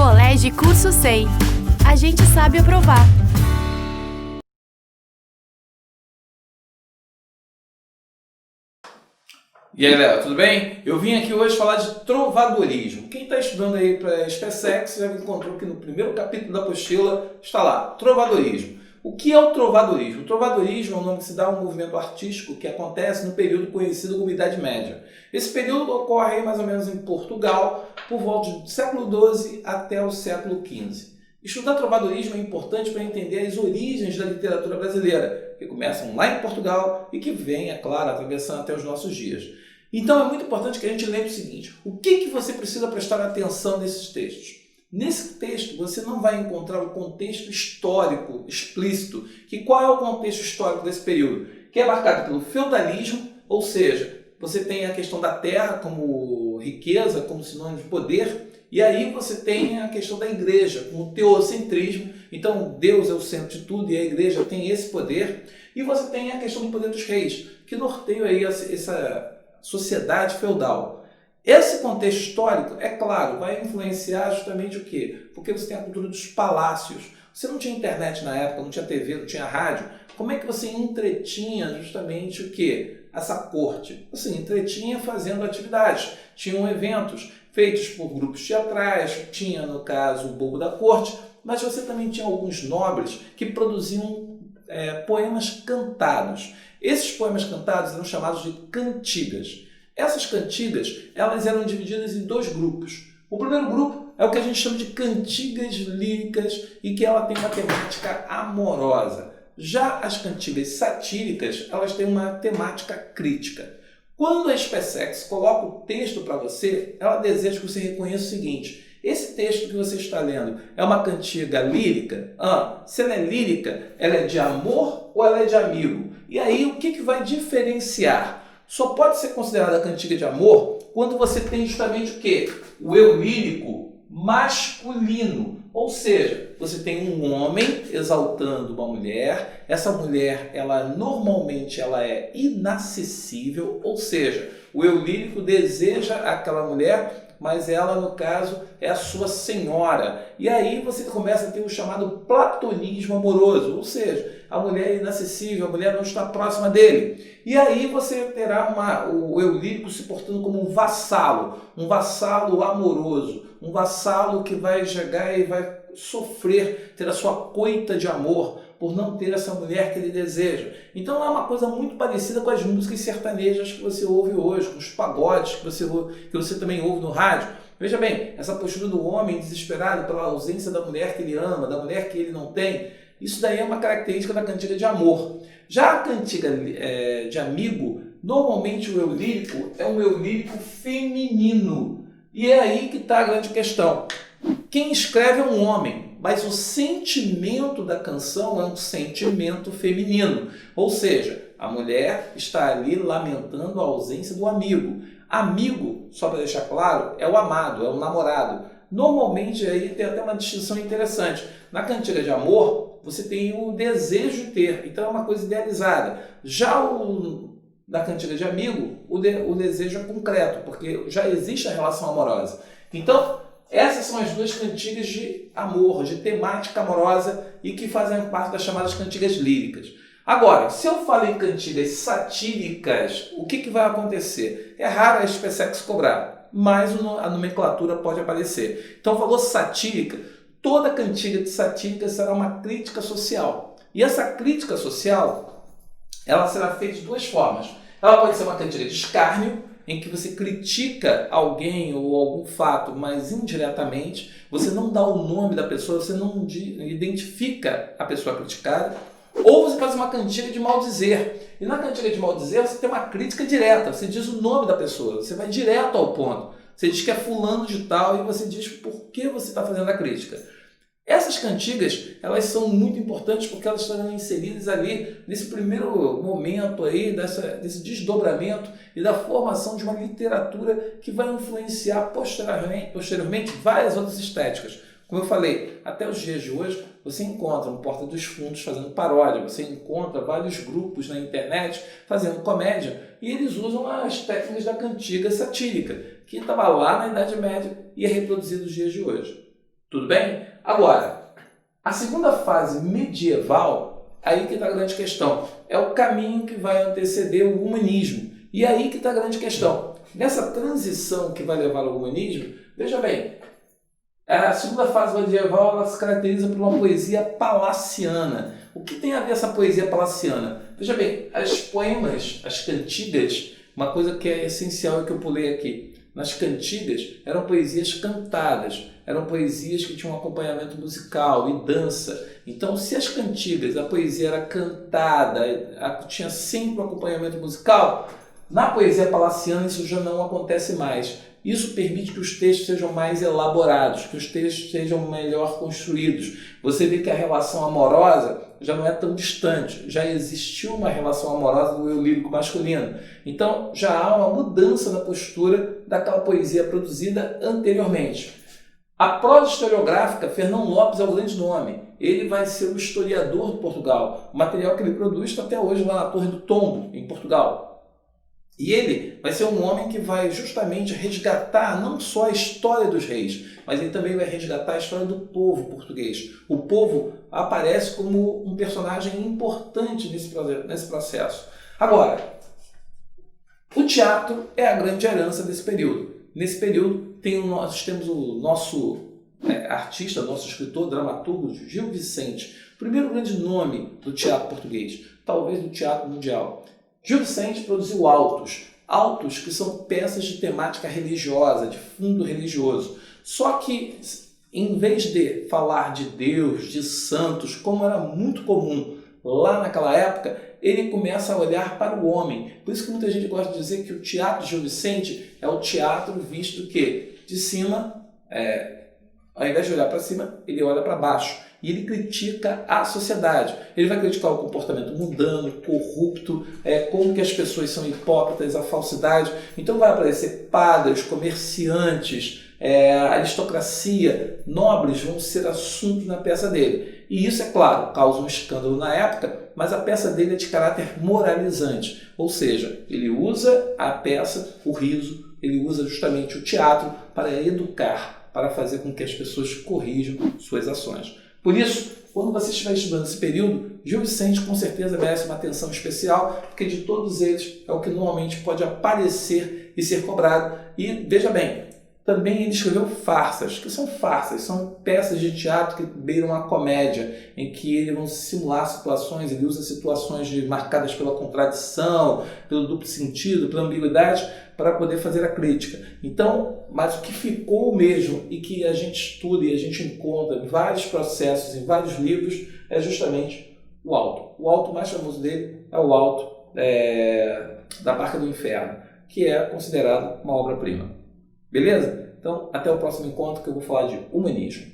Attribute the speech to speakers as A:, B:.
A: Colégio Curso SEI. A gente sabe aprovar.
B: E aí, Léo, tudo bem? Eu vim aqui hoje falar de trovadorismo. Quem está estudando aí para SpaceX já encontrou que no primeiro capítulo da apostila está lá, trovadorismo. O que é o trovadorismo? O trovadorismo é um nome que se dá a um movimento artístico que acontece no período conhecido como Idade Média. Esse período ocorre aí mais ou menos em Portugal, por volta do século XII até o século XV. Estudar trovadorismo é importante para entender as origens da literatura brasileira, que começam lá em Portugal e que vêm, é claro, atravessando até os nossos dias. Então é muito importante que a gente lembre o seguinte: o que você precisa prestar atenção nesses textos? Nesse texto você não vai encontrar o contexto histórico explícito. Qual é o contexto histórico desse período? Que é marcado pelo feudalismo, ou seja, você tem a questão da terra como riqueza, como sinônimo de poder, e aí você tem a questão da igreja, como teocentrismo. Então Deus é o centro de tudo e a igreja tem esse poder. E você tem a questão do poder dos reis, que norteia aí essa sociedade feudal. Esse contexto histórico, é claro, vai influenciar justamente o quê? Porque você tem a cultura dos palácios. Você não tinha internet na época, não tinha TV, não tinha rádio. Como é que você entretinha justamente o quê? Essa corte? Você entretinha fazendo atividades. Tinham eventos feitos por grupos teatrais, tinha, no caso, o bobo da corte, mas você também tinha alguns nobres que produziam poemas cantados. Esses poemas cantados eram chamados de cantigas. Essas cantigas, elas eram divididas em dois grupos. O primeiro grupo é o que a gente chama de cantigas líricas e que ela tem uma temática amorosa. Já as cantigas satíricas, elas têm uma temática crítica. Quando a SpaceX coloca o texto para você, ela deseja que você reconheça o seguinte: esse texto que você está lendo é uma cantiga lírica? Se ela é lírica, ela é de amor ou ela é de amigo? E aí o que vai diferenciar? Só pode ser considerada cantiga de amor quando você tem justamente o quê? O eu lírico masculino. Ou seja, você tem um homem exaltando uma mulher. Essa mulher, normalmente ela é inacessível, ou seja, o eu lírico deseja aquela mulher, mas ela, no caso, é a sua senhora. E aí você começa a ter o chamado platonismo amoroso, ou seja, a mulher é inacessível, a mulher não está próxima dele. E aí você terá o eu lírico se portando como um vassalo amoroso, um vassalo que vai chegar e vai sofrer, ter a sua coita de amor por não ter essa mulher que ele deseja. Então é uma coisa muito parecida com as músicas sertanejas que você ouve hoje, com os pagodes que você também ouve no rádio. Veja bem, essa postura do homem desesperado pela ausência da mulher que ele ama, da mulher que ele não tem, isso daí é uma característica da cantiga de amor. Já a cantiga de amigo, normalmente o eu lírico é um eu lírico feminino. E é aí que está a grande questão. Quem escreve é um homem, mas o sentimento da canção é um sentimento feminino. Ou seja, a mulher está ali lamentando a ausência do amigo. Amigo, só para deixar claro, é o amado, é o namorado. Normalmente aí tem até uma distinção interessante. Na cantiga de amor, você tem o desejo de ter, então é uma coisa idealizada. Já na cantiga de amigo, o desejo é concreto, porque já existe a relação amorosa. Então, essas são as duas cantigas de amor, de temática amorosa e que fazem parte das chamadas cantigas líricas. Agora, se eu falo em cantigas satíricas, o que vai acontecer? É raro a SpaceX cobrar, mas a nomenclatura pode aparecer. Então, falou satírica, toda cantiga de satírica será uma crítica social. E essa crítica social, ela será feita de duas formas. Ela pode ser uma cantiga de escárnio, em que você critica alguém ou algum fato, mas indiretamente, você não dá o nome da pessoa, você não identifica a pessoa criticada, ou você faz uma cantiga de maldizer. E na cantiga de maldizer você tem uma crítica direta, você diz o nome da pessoa, você vai direto ao ponto. Você diz que é fulano de tal e você diz por que você está fazendo a crítica. Essas cantigas, elas são muito importantes porque elas estarão inseridas ali nesse primeiro momento aí desse desdobramento e da formação de uma literatura que vai influenciar posteriormente várias outras estéticas. Como eu falei, até os dias de hoje você encontra no Porta dos Fundos fazendo paródia, você encontra vários grupos na internet fazendo comédia e eles usam as técnicas da cantiga satírica, que estava lá na Idade Média e é reproduzido nos dias de hoje. Tudo bem? Agora, a segunda fase medieval, aí que está a grande questão. É o caminho que vai anteceder o humanismo. E aí que está a grande questão. Nessa transição que vai levar ao humanismo, veja bem, a segunda fase medieval ela se caracteriza por uma poesia palaciana. O que tem a ver essa poesia palaciana? Veja bem, as poemas, as cantigas, uma coisa que é essencial e que eu pulei aqui. Nas cantigas eram poesias cantadas, eram poesias que tinham um acompanhamento musical e dança. Então, se as cantigas, a poesia era cantada, tinha sempre um acompanhamento musical, na poesia palaciana isso já não acontece mais. Isso permite que os textos sejam mais elaborados, que os textos sejam melhor construídos. Você vê que a relação amorosa já não é tão distante, já existiu uma relação amorosa do eu lírico masculino. Então já há uma mudança na postura daquela poesia produzida anteriormente. A prosa historiográfica, Fernão Lopes é o grande nome. Ele vai ser o historiador de Portugal. O material que ele produz está até hoje lá na Torre do Tombo, em Portugal. E ele vai ser um homem que vai justamente resgatar não só a história dos reis, mas ele também vai resgatar a história do povo português. O povo aparece como um personagem importante nesse processo. Agora, o teatro é a grande herança desse período. Nesse período nós temos o nosso artista, nosso escritor, dramaturgo, Gil Vicente, o primeiro grande nome do teatro português, talvez do teatro mundial. Gil Vicente produziu autos. Autos que são peças de temática religiosa, de fundo religioso. Só que, em vez de falar de Deus, de santos, como era muito comum lá naquela época, ele começa a olhar para o homem. Por isso que muita gente gosta de dizer que o teatro de Gil Vicente é o teatro visto que de cima, ao invés de olhar para cima, ele olha para baixo. E ele critica a sociedade. Ele vai criticar o comportamento mundano, corrupto, como que as pessoas são hipócritas, a falsidade. Então vai aparecer padres, comerciantes, aristocracia, nobres vão ser assuntos na peça dele. E isso, é claro, causa um escândalo na época, mas a peça dele é de caráter moralizante. Ou seja, ele usa a peça, o riso, ele usa justamente o teatro para educar, para fazer com que as pessoas corrijam suas ações. Por isso, quando você estiver estudando esse período, Gil Vicente com certeza merece uma atenção especial, porque de todos eles é o que normalmente pode aparecer e ser cobrado. E veja bem, também ele escreveu farsas. O que são farsas? São peças de teatro que beiram a comédia, em que ele vai simular situações, ele usa situações marcadas pela contradição, pelo duplo sentido, pela ambiguidade, para poder fazer a crítica. Então, mas o que ficou mesmo e que a gente estuda e a gente encontra em vários processos, em vários livros, é justamente o Alto. O Alto mais famoso dele é o Alto da Barca do Inferno, que é considerado uma obra-prima. Beleza? Então, até o próximo encontro que eu vou falar de humanismo.